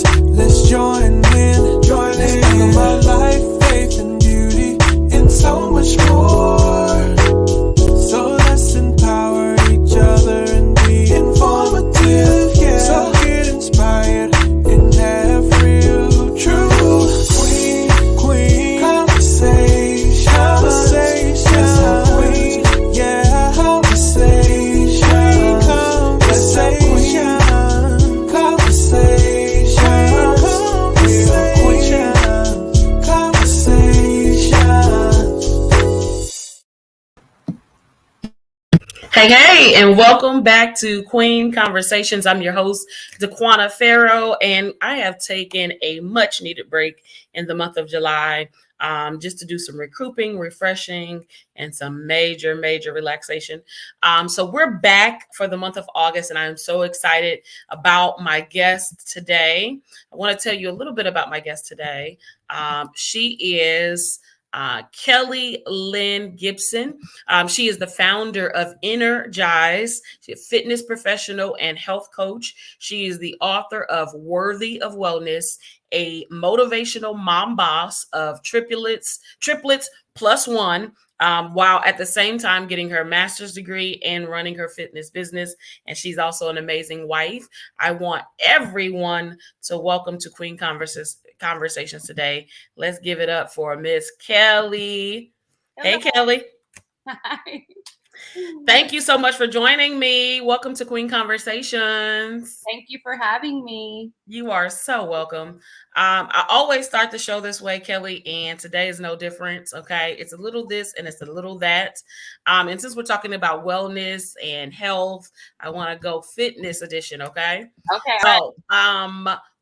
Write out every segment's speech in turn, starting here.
Let's join in. Let's talk about life, faith, and beauty, and so much more. So let's empower each other and be informative. Yeah. So get inspired and have real truth. Queen conversation. Let's have queen, yeah, conversation. Hey, and welcome back to Queen Conversations. I'm your host, DeQuana Farrow, and I have taken a much needed break in the month of July just to do some recouping, refreshing, and some major relaxation. So we're back for the month of August, and I'm so excited about my guest today. I want to tell you a little bit about my guest today. She is Kelly Gibson. She is the founder of Energize. She's a fitness professional and health coach. She is the author of Worthy of Wellness, a motivational mom boss of triplets plus one, while at the same time getting her master's degree and running her fitness business. And she's also an amazing wife. I want everyone to welcome to Queen Conversations today. Let's give it up for Miss Kelly. Hello. Hey, Kelly. Hi. Thank you so much for joining me. Welcome to Queen Conversations. Thank you for having me. You are so welcome. I always start the show this way, Kelly, and today is no different. Okay, it's a little this and it's a little that. And since we're talking about wellness and health, I want to go fitness edition. Okay. Okay. So,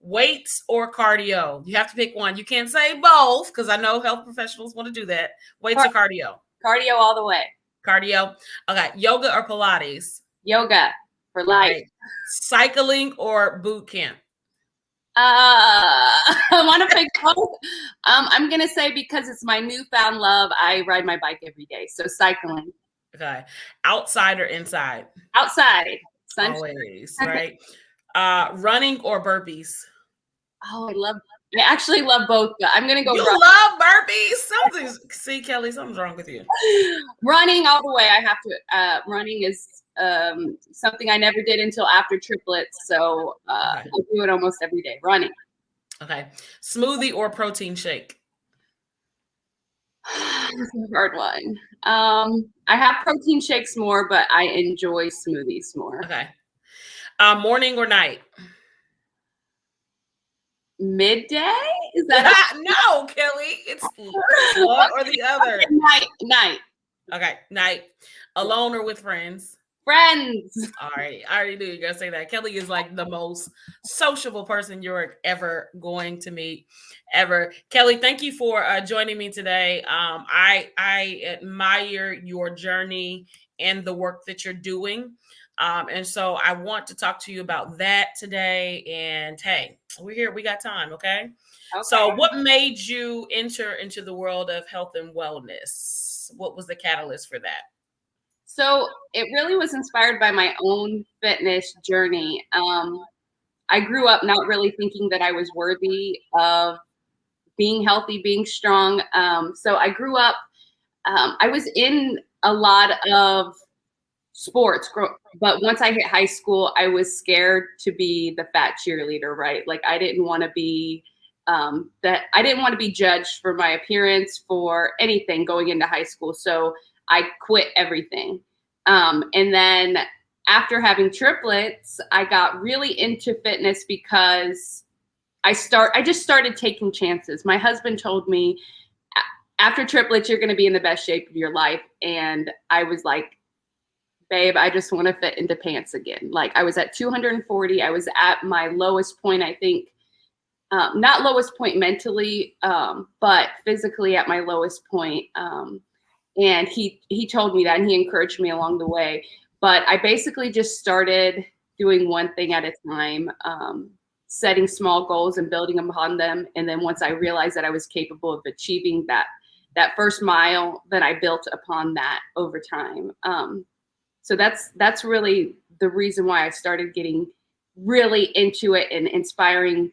weights or cardio? You have to pick one. You can't say both because I know health professionals want to do that. Weights or cardio? Cardio all the way. Cardio. Okay. Yoga or Pilates? Yoga for life. Right. Cycling or boot camp? I want to pick both. I'm going to say because it's my newfound love, I ride my bike every day. So cycling. Okay. Outside or inside? Outside. Sunshine. Always, right? Running or burpees? Oh, I actually love both. I'm going to go. You love burpees? See, Kelly, something's wrong with you. Running all the way. I have to. Running is something I never did until after triplets. So I do it almost every day. Running. Okay. Smoothie or protein shake? That's a hard one. I have protein shakes more, but I enjoy smoothies more. Okay. Morning or night? Midday? Is that no, Kelly? It's one or the other. Night. Okay, night. Alone or with friends? Friends. All right, I already knew you were gonna say that. Kelly is like the most sociable person you're ever going to meet, ever. Kelly, thank you for joining me today. I admire your journey and the work that you're doing. And so I want to talk to you about that today. And hey, we're here. We got time. Okay. So what made you enter into the world of health and wellness? What was the catalyst for that? So it really was inspired by my own fitness journey. I grew up not really thinking that I was worthy of being healthy, being strong. So I grew up, I was in a lot of sports, but once I hit high school, I was scared to be the fat cheerleader, right? Like I didn't want to be I didn't want to be judged for my appearance, for anything going into high school. So I quit everything. And then after having triplets, I got really into fitness because I just started taking chances. My husband told me after triplets, you're going to be in the best shape of your life. And I was like, babe, I just want to fit into pants again. Like I was at 240. I was at my lowest point, I think, not lowest point mentally, but physically at my lowest point. And he told me that, and he encouraged me along the way. But I basically just started doing one thing at a time, setting small goals and building upon them. And then once I realized that I was capable of achieving that first mile, then I built upon that over time. So that's really the reason why I started getting really into it and inspiring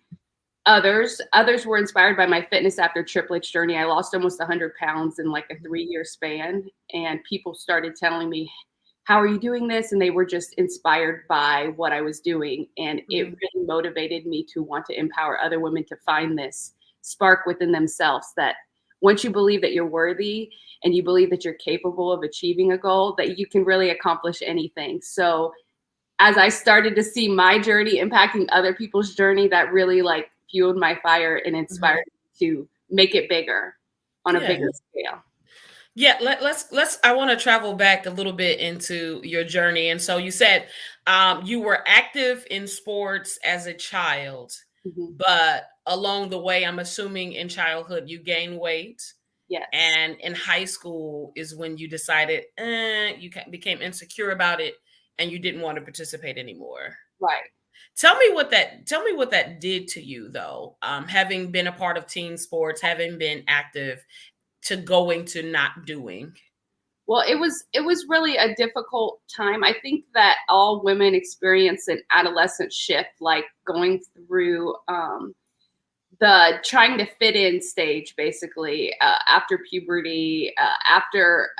Others were inspired by my fitness after triplets journey. I lost almost 100 pounds in like a 3-year span, and people started telling me, how are you doing this? And they were just inspired by what I was doing, and it really motivated me to want to empower other women to find this spark within themselves, that once you believe that you're worthy and you believe that you're capable of achieving a goal, that you can really accomplish anything. So as I started to see my journey impacting other people's journey, that really like fueled my fire and inspired me to make it bigger on a Yeah. bigger scale. Yeah, let's I want to travel back a little bit into your journey. And so you said you were active in sports as a child, Mhm. but along the way, I'm assuming in childhood you gained weight, Yes. and in high school is when you decided became insecure about it and you didn't want to participate anymore. Right. Tell me what that did to you though. Having been a part of team sports, having been active, to going to not doing. Well, it was really a difficult time. I think that all women experience an adolescent shift, like going through the trying to fit in stage, basically, after puberty, after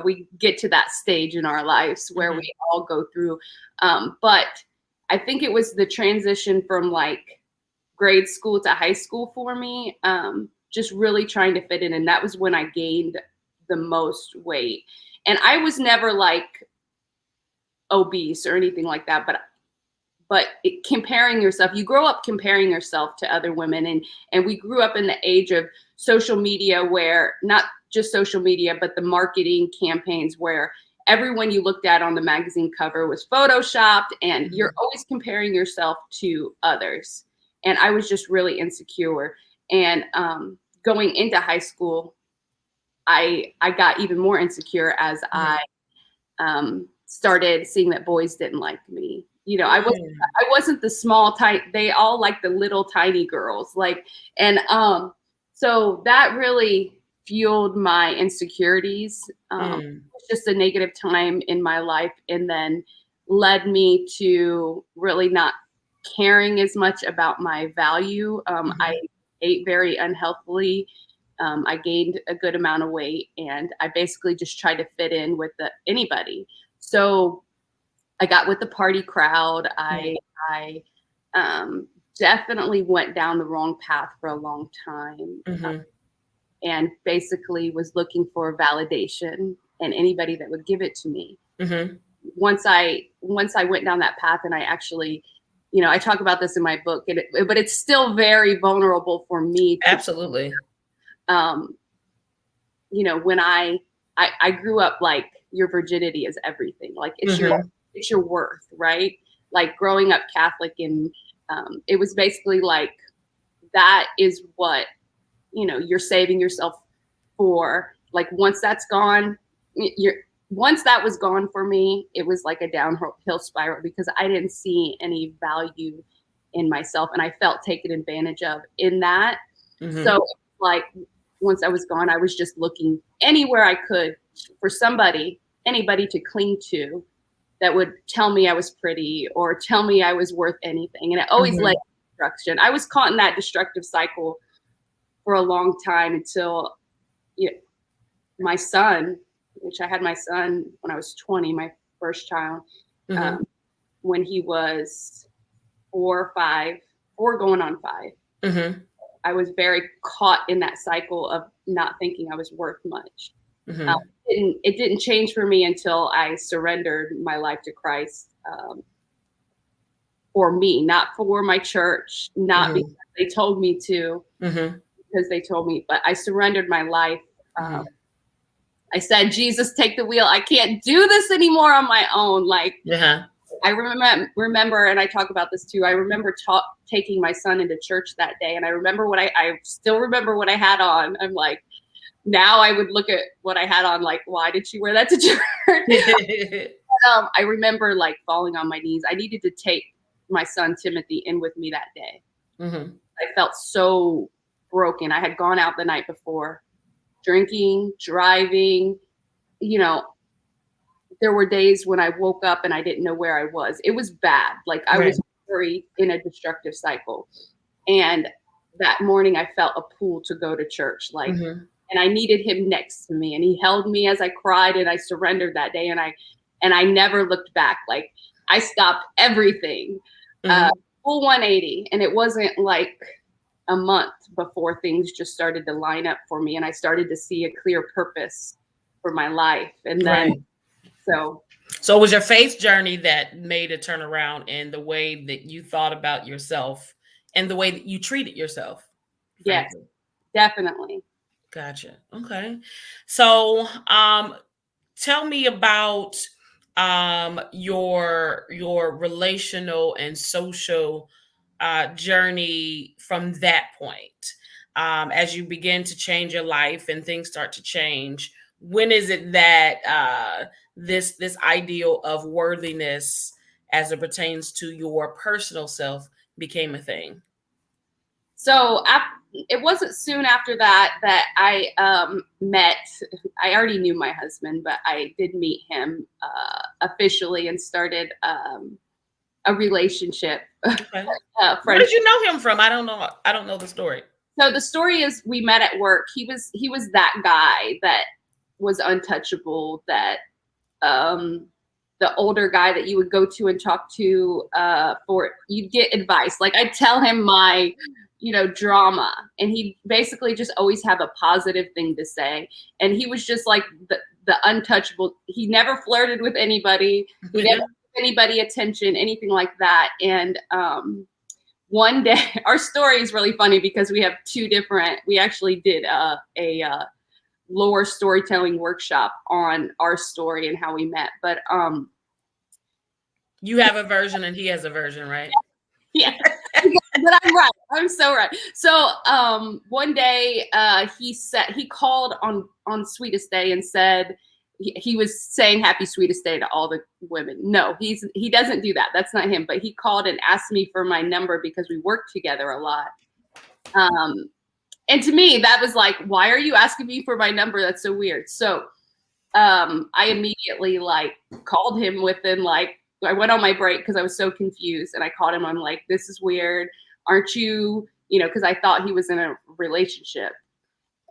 we get to that stage in our lives where we all go through. But I think it was the transition from like grade school to high school for me, just really trying to fit in. And that was when I gained the most weight. And I was never like obese or anything like that, but comparing yourself, you grow up comparing yourself to other women. And we grew up in the age of social media, where not just social media, but the marketing campaigns where everyone you looked at on the magazine cover was photoshopped, and you're always comparing yourself to others. And I was just really insecure. And going into high school, I got even more insecure as I started seeing that boys didn't like me. I wasn't the small tight. They all like the little tiny girls. So that really fueled my insecurities. It was just a negative time in my life, and then led me to really not caring as much about my value. I ate very unhealthily. I gained a good amount of weight, and I basically just tried to fit in with anybody. So I got with the party crowd. I definitely went down the wrong path for a long time, and basically was looking for validation and anybody that would give it to me. Once I went down that path, and I actually, I talk about this in my book, but it's still very vulnerable for me. Absolutely. When I grew up like, your virginity is everything. Like it's your worth, right? Like growing up Catholic, and it was basically like, that is what, you're saving yourself for. Like once that's gone, once that was gone for me, it was like a downhill spiral, because I didn't see any value in myself, and I felt taken advantage of in that. So like once I was gone, I was just looking anywhere I could for anybody to cling to that would tell me I was pretty or tell me I was worth anything. And it always led to destruction. I was caught in that destructive cycle for a long time until my son, which I had my son when I was 20, my first child, when he was 4 going on 5. I was very caught in that cycle of not thinking I was worth much. It didn't change for me until I surrendered my life to Christ, for me, not for my church, not because they told me to, because they told me, but I surrendered my life. I said, Jesus, take the wheel. I can't do this anymore on my own. I remember, and I talk about this too. I remember taking my son into church that day, and I remember I still remember what I had on. I'm like, now I would look at what I had on, like, why did she wear that to church? I remember like falling on my knees. I needed to take my son Timothy in with me that day. I felt so broken. I had gone out the night before, drinking, driving. There were days when I woke up and I didn't know where I was. It was bad. Like I was very in a destructive cycle. And that morning I felt a pull to go to church, like, Mm-hmm. and I needed him next to me, and he held me as I cried, and I surrendered that day, and I never looked back. Like, I stopped everything, uh, Mm-hmm. full 180, and it wasn't like a month before things just started to line up for me, and I started to see a clear purpose for my life. And then, Right. so So it was your faith journey that made a turnaround in the way that you thought about yourself and the way that you treated yourself, yes, frankly. definitely. Gotcha. Okay. So tell me about your relational and social journey from that point. As you begin to change your life and things start to change, when is it that this ideal of worthiness as it pertains to your personal self became a thing? So it wasn't soon after that I met. I already knew my husband, but I did meet him officially and started a relationship. Okay. Where did Friendship. you know him from? I don't know. I don't know the story. So the story is, we met at work. He was that guy that was untouchable. That um, the older guy that you would go to and talk to for, you'd get advice. Like, I'd tell him my, drama, and he basically just always have a positive thing to say. And he was just like the untouchable. He never flirted with anybody. He never gave anybody attention, anything like that. And one day, our story is really funny because we have two different. We actually did a lore storytelling workshop on our story and how we met. But You have a version and he has a version, right? yeah, but I'm right. I'm so right. So one day he called on Sweetest Day and said he was saying Happy Sweetest Day to all the women. No, he doesn't do that. That's not him. But he called and asked me for my number because we worked together a lot. And to me, that was like, why are you asking me for my number? That's so weird. So I immediately like called him within like, I went on my break because I was so confused, and I called him. I'm like, this is weird. Aren't you, because I thought he was in a relationship.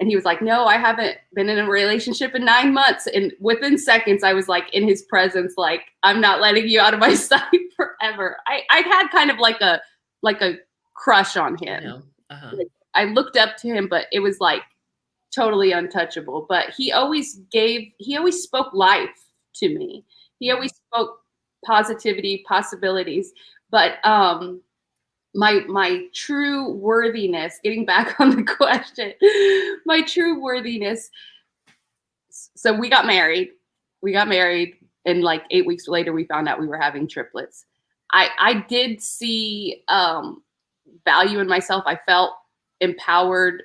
And he was like, no, I haven't been in a relationship in 9 months. And within seconds, I was like in his presence, like, I'm not letting you out of my sight forever. I'd had kind of like a crush on him. No. Uh-huh. Like, I looked up to him, but it was like totally untouchable. But he always spoke life to me. He always spoke positivity, possibilities. But my true worthiness, getting back on the question, my true worthiness. So we got married, and like 8 weeks later, we found out we were having triplets. I did see value in myself. I felt empowered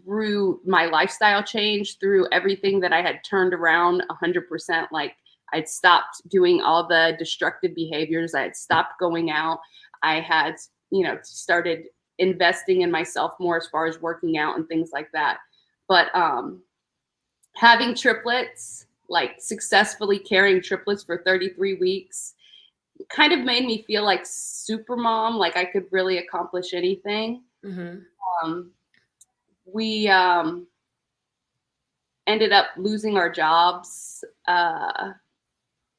through my lifestyle change, through everything that I had turned around 100%. Like, I'd stopped doing all the destructive behaviors. I had stopped going out. I had, started investing in myself more as far as working out and things like that. But having triplets, like successfully carrying triplets for 33 weeks, kind of made me feel like super mom, like I could really accomplish anything. Mm-hmm. We ended up losing our jobs,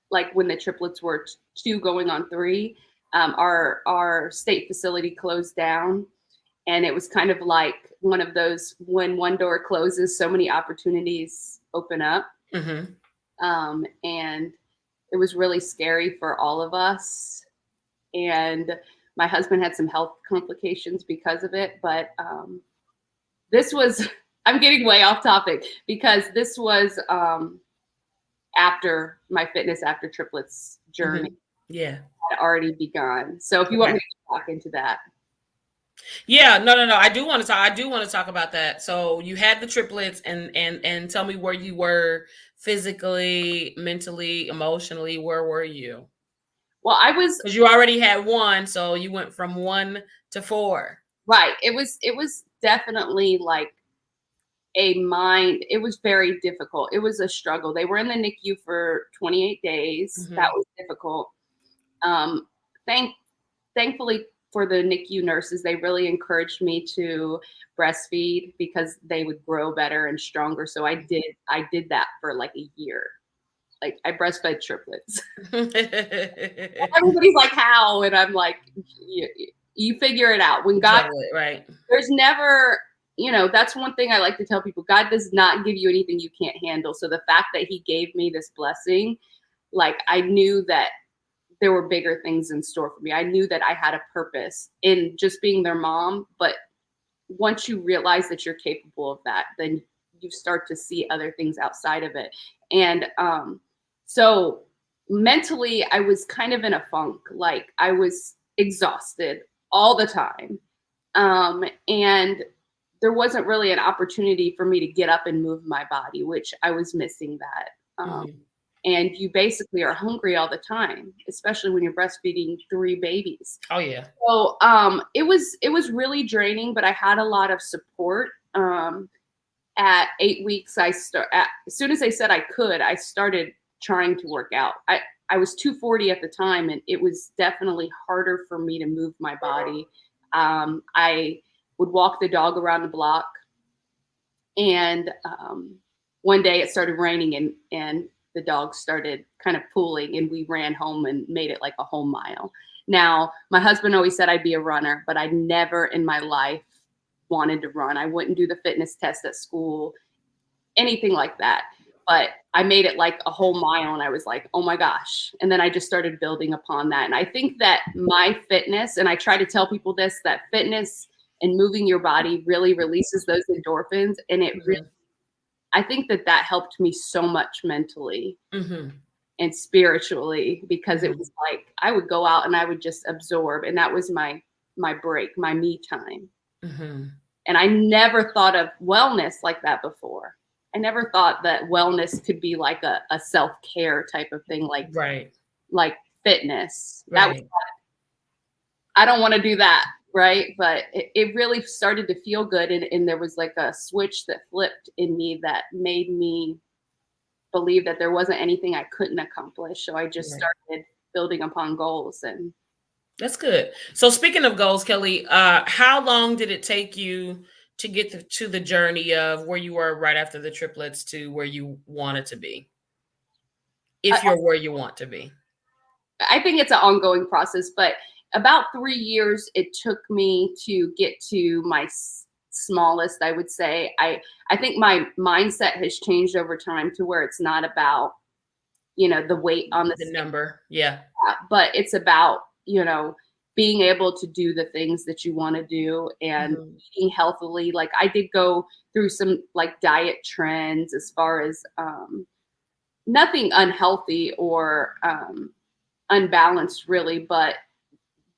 like when the triplets were 2 going on 3. Our state facility closed down, and it was kind of like one of those, when one door closes, so many opportunities open up. Mm-hmm. And it was really scary for all of us. And my husband had some health complications because of it. But this was, I'm getting way off topic, because this was after my fitness after triplets journey. Mm-hmm. Yeah. Had already begun. So if you want me to talk into that. Yeah, no. I do want to talk about that. So you had the triplets, and tell me where you were physically, mentally, emotionally. Where were you? Well, I was, because you already had 1, so you went from 1 to 4. Right. It was definitely like it was very difficult. It was a struggle. They were in the NICU for 28 days. Mm-hmm. That was difficult. Thankfully, for the NICU nurses, they really encouraged me to breastfeed because they would grow better and stronger. So I did that for like a year. Like I breastfed triplets. Everybody's like, how? And I'm like, you figure it out. When God, right. There's never, that's one thing I like to tell people. God does not give you anything you can't handle. So the fact that he gave me this blessing, like I knew that there were bigger things in store for me. I knew that I had a purpose in just being their mom. But once you realize that you're capable of that, then you start to see other things outside of it. And so mentally, I was kind of in a funk. Like I was exhausted all the time. And there wasn't really an opportunity for me to get up and move my body, which I was missing that. And you basically are hungry all the time, especially when you're breastfeeding 3 babies. Oh yeah. So it was really draining, but I had a lot of support. At 8 weeks, as soon as they said I could, I started trying to work out. I was 240 at the time, and it was definitely harder for me to move my body. I would walk the dog around the block, and one day it started raining, and the dog started kind of pooling, and we ran home and made it like a whole mile. Now, my husband always said I'd be a runner, but I never in my life wanted to run. I wouldn't do the fitness test at school, anything like that. But I made it like a whole mile, and I was like, oh my gosh. And then I just started building upon that. And I think that my fitness, and I try to tell people this, that fitness and moving your body really releases those endorphins. And it really, I think that helped me so much mentally and spiritually, because it was like I would go out and I would just absorb, and that was my break, my me time. And I never thought of wellness like that before. I never thought that wellness could be like a self-care type of thing, like fitness. That was like, I don't want to do that. Right. But it really started to feel good. And there was like a switch that flipped in me that made me believe that there wasn't anything I couldn't accomplish. So I just started building upon goals. And that's good. So speaking of goals, Kelly, how long did it take you to get to the journey of where you were right after the triplets to where you wanted to be? If you're where you want to be. I think it's an ongoing process, but about 3 years it took me to get to my smallest, I would say. I think my mindset has changed over time to where it's not about, the weight on the number. Yeah. But it's about, being able to do the things that you want to do and eating healthily. Like I did go through some like diet trends as far as nothing unhealthy or unbalanced really, but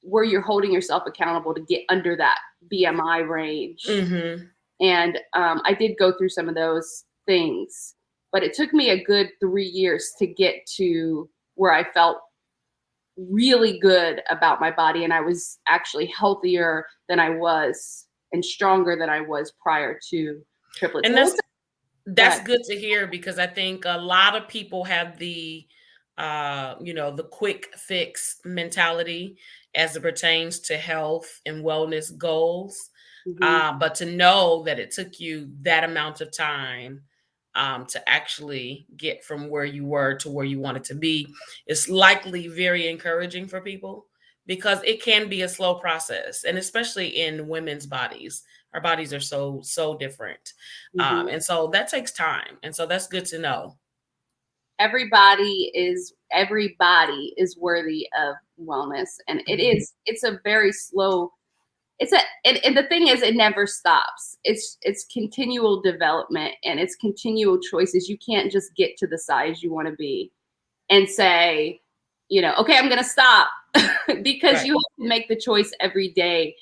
where you're holding yourself accountable to get under that BMI range. And I did go through some of those things, but it took me a good 3 years to get to where I felt really good about my body. And I was actually healthier than I was and stronger than I was prior to triplets. And that's good to hear, because I think a lot of people have the the quick fix mentality as it pertains to health and wellness goals. But to know that it took you that amount of time to actually get from where you were to where you wanted to be is likely very encouraging for people, because it can be a slow process. And especially in women's bodies, our bodies are so different. And so that takes time. And so that's good to know. Everybody is worthy of wellness. And it's a very slow, and the thing is, it never stops. It's continual development, and it's continual choices. You can't just get to the size you want to be and say, okay, I'm going to stop because you have to make the choice every day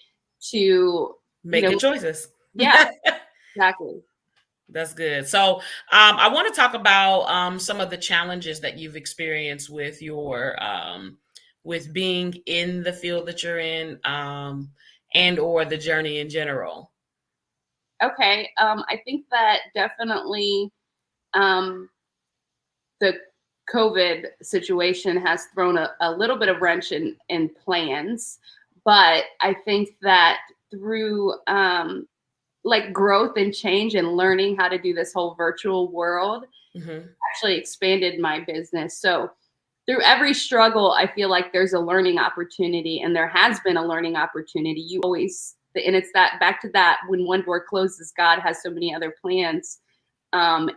to make good choices. Yeah, exactly. That's good. So I want to talk about some of the challenges that you've experienced with your with being in the field that you're in, and or the journey in general. Okay. I think that definitely the COVID situation has thrown a little bit of wrench in plans, But I think that through like growth and change and learning how to do this whole virtual world Mm-hmm. actually expanded my business. So through every struggle, I feel like there's a learning opportunity, and there has been a learning opportunity. You always, and it's that back to that, when one door closes, God has so many other plans. And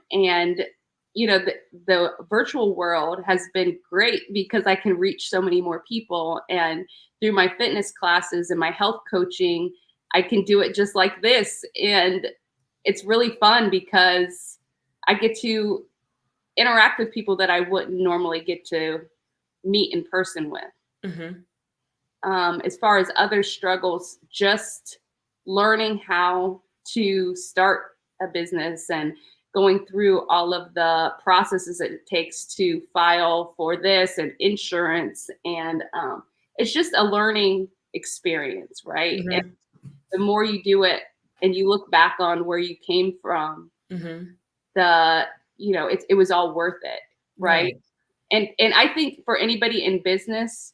you know, the virtual world has been great because I can reach so many more people, and through my fitness classes and my health coaching, I can do it just like this. And it's really fun because I get to interact with people that I wouldn't normally get to meet in person with. Mm-hmm. As far as other struggles, just learning how to start a business and going through all of the processes it takes to file for this and insurance. And it's just a learning experience, right? And Mm-hmm. the more you do it and you look back on where you came from, Mm-hmm. the, it was all worth it, right? Right. And I think for anybody in business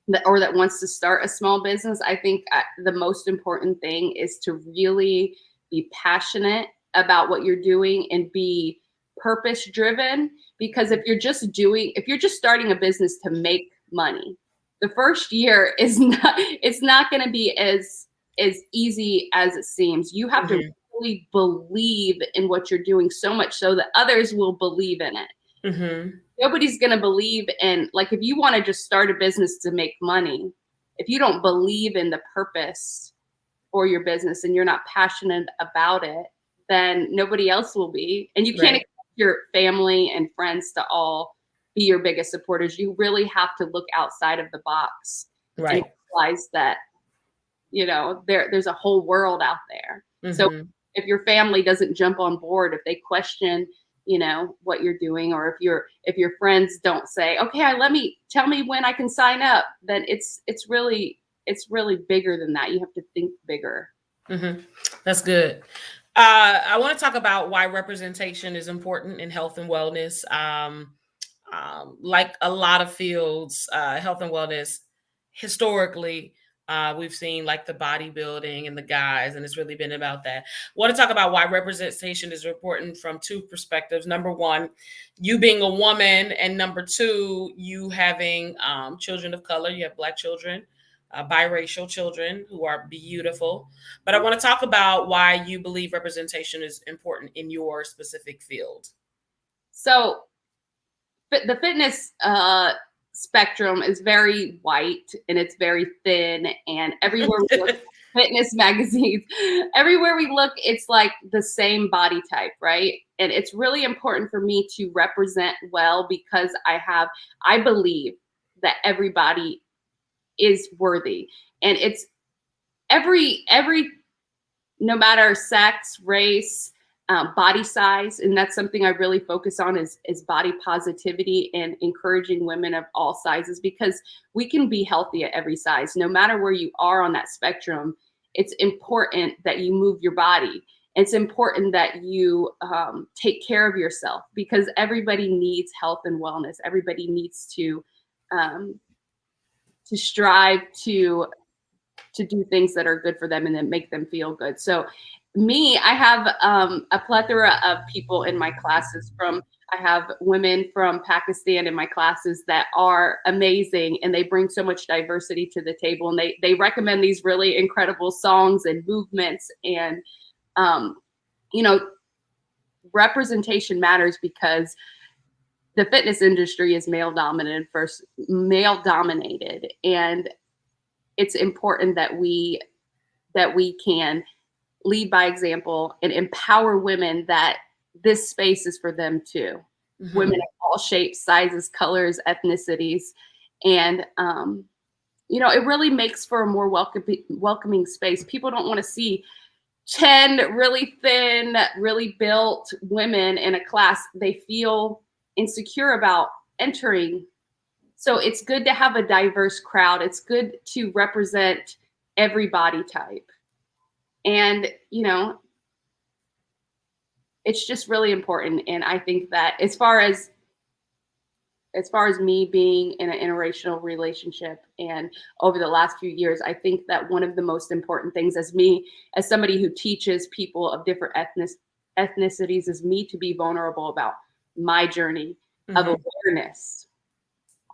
that wants to start a small business, I think the most important thing is to really be passionate about what you're doing and be purpose driven. Because if you're just starting a business to make money, the first year is not, it's not going to be as easy as it seems. You have to Mm-hmm. really believe in what you're doing, so much so that others will believe in it. Mm-hmm. Nobody's going to believe in, like, if you want to just start a business to make money, if you don't believe in the purpose for your business and you're not passionate about it, then nobody else will be. And you can't Right. expect your family and friends to all be your biggest supporters. You really have to look outside of the box and Right. realize that, there's a whole world out there. So Mm-hmm. if your family doesn't jump on board, if they question, what you're doing, or if your friends don't say, okay, tell me when I can sign up, then it's really bigger than that. You have to think bigger. Mm-hmm. That's good. I want to talk about why representation is important in health and wellness. Like a lot of fields, health and wellness, historically, we've seen like the bodybuilding and the guys, and it's really been about that. I want to talk about why representation is important from two perspectives. Number one, you being a woman, and number two, you having children of color. You have Black children, biracial children who are beautiful. But I want to talk about why you believe representation is important in your specific field. So the fitness spectrum is very white and it's very thin, and everywhere we look, fitness magazines, everywhere we look, it's like the same body type, right? And it's really important for me to represent well because I believe that everybody is worthy, and it's every no matter sex, race, body size, and that's something I really focus on is body positivity and encouraging women of all sizes, because we can be healthy at every size, no matter where you are on that spectrum. It's important that you move your body. It's important that you take care of yourself, because everybody needs health and wellness. Everybody needs um, to strive to do things that are good for them and then make them feel good. So I have a plethora of people in my classes. I have women from Pakistan in my classes that are amazing, and they bring so much diversity to the table, and they recommend these really incredible songs and movements. And um, you know representation matters because the fitness industry is male dominated, and it's important that we can lead by example and empower women that this space is for them too. Women Mm-hmm. of all shapes, sizes, colors, ethnicities. And, it really makes for a more welcoming space. People don't want to see 10 really thin, really built women in a class. They feel insecure about entering. So it's good to have a diverse crowd. It's good to represent every body type. And, it's just really important. And I think that as far as as far as me being in an interracial relationship and over the last few years, I think that one of the most important things as somebody who teaches people of different ethnicities, is me to be vulnerable about my journey of awareness.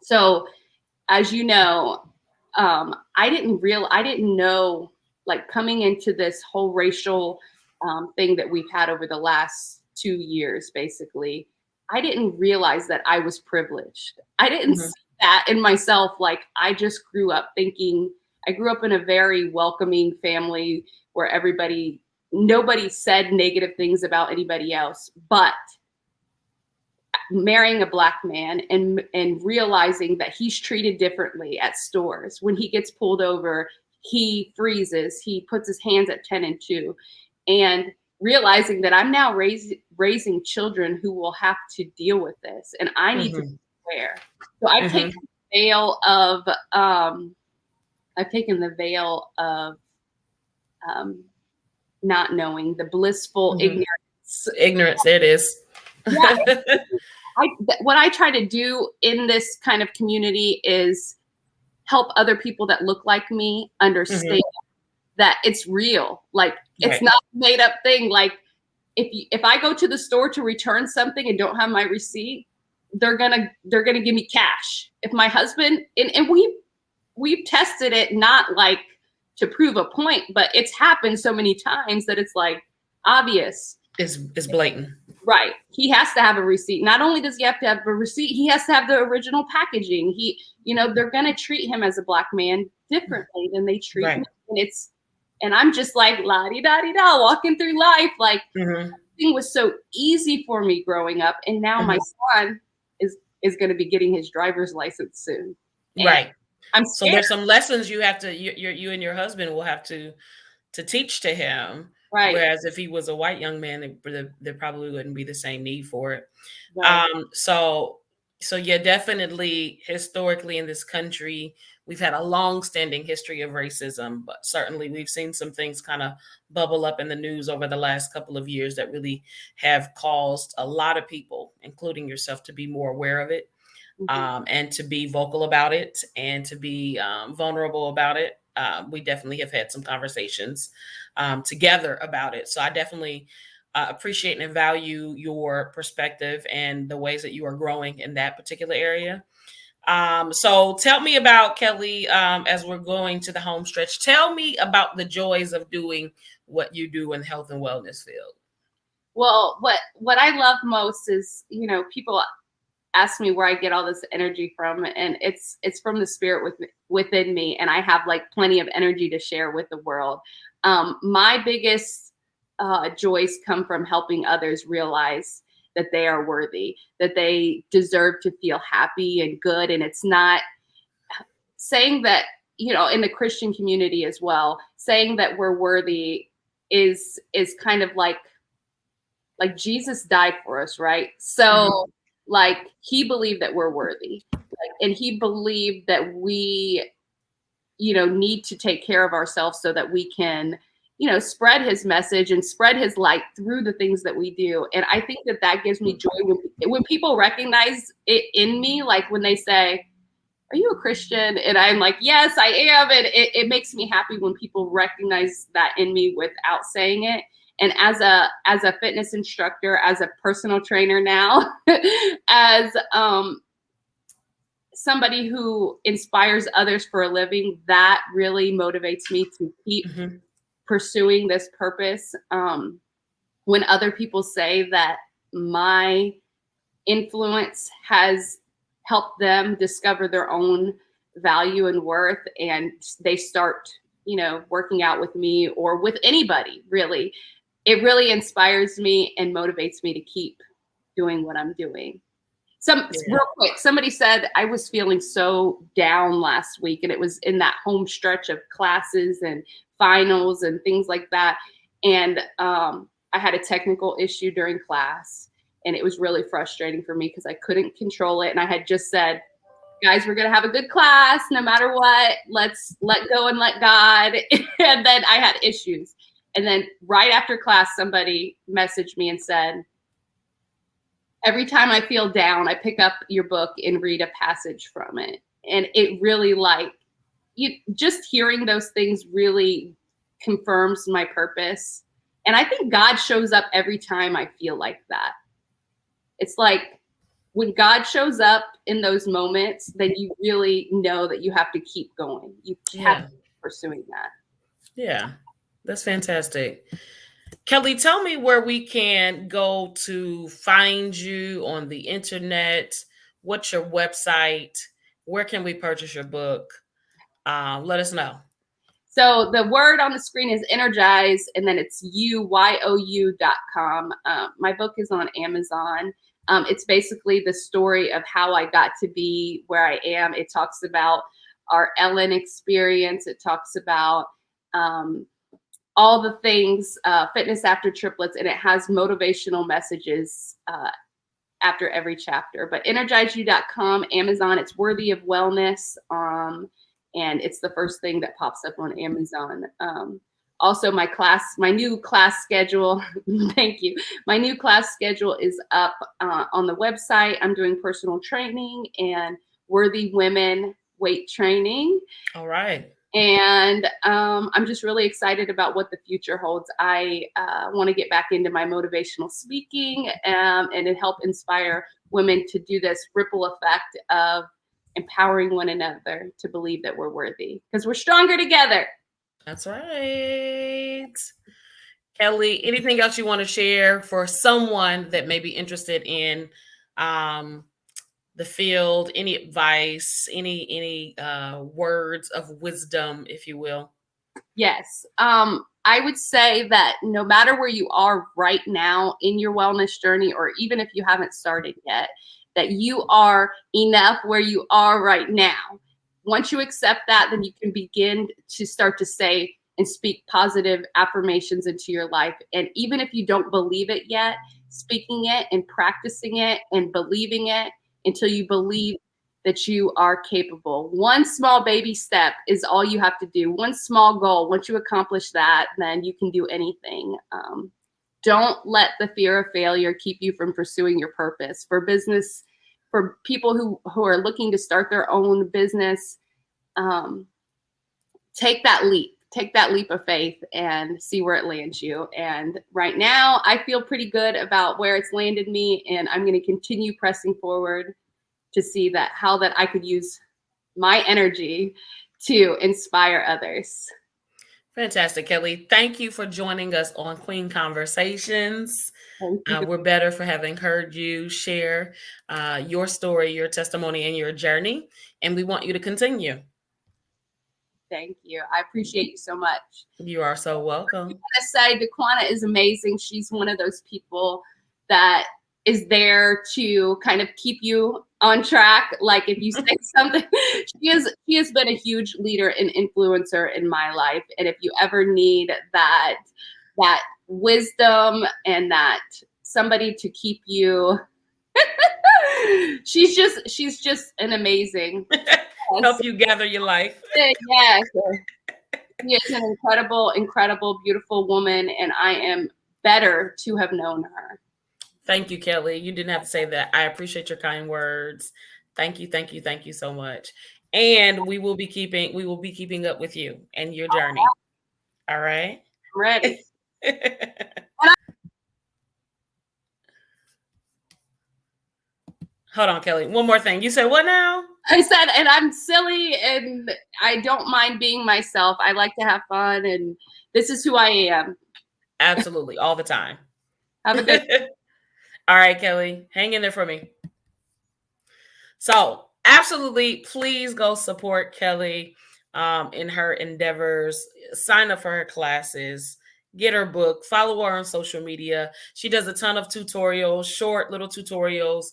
So, as you know, I didn't know, like, coming into this whole racial thing that we've had over the last 2 years, basically, I didn't realize that I was privileged. I didn't see that in myself. Like, I just grew up I grew up in a very welcoming family where nobody said negative things about anybody else, but marrying a Black man and realizing that he's treated differently at stores. When he gets pulled over, he freezes, he puts his hands at 10 and 2. And realizing that I'm now raising children who will have to deal with this, and I need to be aware. So I've taken the veil of not knowing, the blissful ignorance. There it is. Yeah. What I try to do in this kind of community is help other people that look like me understand that it's real. Like, it's not a made up thing. Like, if I go to the store to return something and don't have my receipt, they're gonna give me cash. If my husband, and we've tested it, not like to prove a point, but it's happened so many times that it's like obvious. It's blatant. Right. He has to have a receipt. Not only does he have to have a receipt, he has to have the original packaging. They're going to treat him as a Black man differently than they treat me. And I'm just like, la-di-da-di-da, walking through life. Like, everything was so easy for me growing up. And now my son is going to be getting his driver's license soon. And I'm scared. So there's some lessons you have to, you and your husband will have to teach to him. Right. Whereas if he was a white young man, there probably wouldn't be the same need for it. Right. So yeah, definitely historically in this country, we've had a long-standing history of racism, but certainly we've seen some things kind of bubble up in the news over the last couple of years that really have caused a lot of people, including yourself, to be more aware of it, and to be vocal about it, and to be vulnerable about it. We definitely have had some conversations together about it. So I definitely appreciate and value your perspective and the ways that you are growing in that particular area. So tell me about, Kelly, as we're going to the home stretch, tell me about the joys of doing what you do in the health and wellness field. Well, what I love most is, people ask me where I get all this energy from, and it's from the spirit within me, and I have like plenty of energy to share with the world. My biggest joys come from helping others realize that they are worthy, that they deserve to feel happy and good. And it's not saying that, in the Christian community as well, saying that we're worthy is kind of like Jesus died for us, right? So like, he believed that we're worthy, and he believed that we, need to take care of ourselves so that we can, spread his message and spread his light through the things that we do. And I think that gives me joy when people recognize it in me, like when they say, "Are you a Christian?" And I'm like, "Yes, I am." And it makes me happy when people recognize that in me without saying it. And as a fitness instructor, as a personal trainer now, as somebody who inspires others for a living, that really motivates me to keep pursuing this purpose. When other people say that my influence has helped them discover their own value and worth, and they start, working out with me or with anybody, really, it really inspires me and motivates me to keep doing what I'm doing. Real quick, somebody said I was feeling so down last week, and it was in that home stretch of classes and finals and things like that. And I had a technical issue during class, and it was really frustrating for me because I couldn't control it. And I had just said, "Guys, we're going to have a good class no matter what. Let's let go and let God." And then I had issues. And then right after class, somebody messaged me and said, every time I feel down, I pick up your book and read a passage from it. And it really just hearing those things really confirms my purpose. And I think God shows up every time I feel like that. It's like when God shows up in those moments, then you really know that you have to keep going. You have to keep pursuing that. Yeah, that's fantastic. Kelly, tell me where we can go to find you on the internet. What's your website? Where can we purchase your book? Let us know. So the word on the screen is energize, and then it's UYOU.com. My book is on Amazon. It's basically the story of how I got to be where I am. It talks about our Ellen experience. It talks about all the things, fitness after triplets, and it has motivational messages after every chapter. But energizeyou.com, Amazon, it's Worthy of Wellness. And it's the first thing that pops up on Amazon. Also, my new class schedule, thank you. My new class schedule is up on the website. I'm doing personal training and Worthy Women weight training. All right. And I'm just really excited about what the future holds. I want to get back into my motivational speaking and help inspire women to do this ripple effect of empowering one another to believe that we're worthy because we're stronger together. That's right. Kelly, anything else you want to share for someone that may be interested in the field? Any advice, any words of wisdom, if you will? Yes. I would say that no matter where you are right now in your wellness journey, or even if you haven't started yet, that you are enough where you are right now. Once you accept that, then you can begin to start to say and speak positive affirmations into your life. And even if you don't believe it yet, speaking it and practicing it and believing it until you believe that you are capable. One small baby step is all you have to do. One small goal. Once you accomplish that, then you can do anything. Don't let the fear of failure keep you from pursuing your purpose. For business, for people who are looking to start their own business, take that leap. Take that leap of faith and see where it lands you. And right now, I feel pretty good about where it's landed me, and I'm going to continue pressing forward to see how I could use my energy to inspire others. Fantastic, Kelly. Thank you for joining us on Queen Conversations. We're better for having heard you share your story, your testimony, and your journey. And we want you to continue. Thank you. I appreciate you so much. You are so welcome. I want to say DeQuana is amazing. She's one of those people that is there to kind of keep you on track. Like if you say something, she has been a huge leader and influencer in my life. And if you ever need that wisdom and that somebody to keep you, she's just an amazing help you gather your life. Yes. She is an incredible, beautiful woman, and I am better to have known her. Thank you, Kelly. You didn't have to say that. I appreciate your kind words. Thank you so much. And we will be keeping up with you and your journey. All right. I'm ready. Hold on, Kelly. One more thing. You said what now? I said, and I'm silly and I don't mind being myself. I like to have fun, and this is who I am. Absolutely. All the time. Have a good All right, Kelly. Hang in there for me. So absolutely, please go support Kelly in her endeavors. Sign up for her classes. Get her book. Follow her on social media. She does a ton of tutorials, short little tutorials,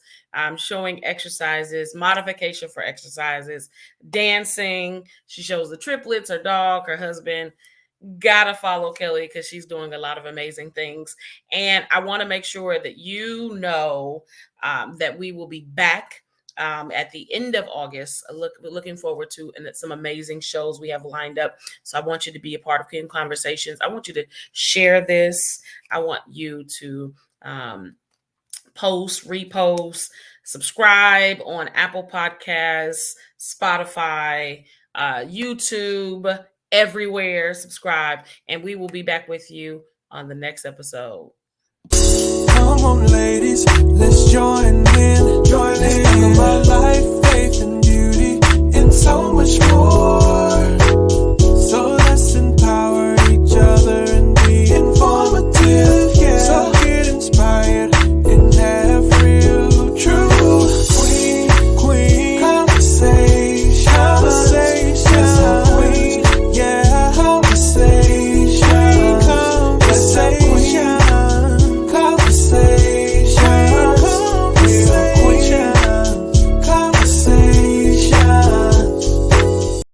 showing exercises, modification for exercises, dancing. She shows the triplets, her dog, her husband. Gotta follow Kelly because she's doing a lot of amazing things. And I want to make sure that you know that we will be back at the end of August. Looking forward to some amazing shows we have lined up. So I want you to be a part of Queen Conversations. I want you to share this. I want you to post, repost, subscribe on Apple Podcasts, Spotify, YouTube, everywhere. Subscribe, and we will be back with you on the next episode. Come on, ladies, let's join in.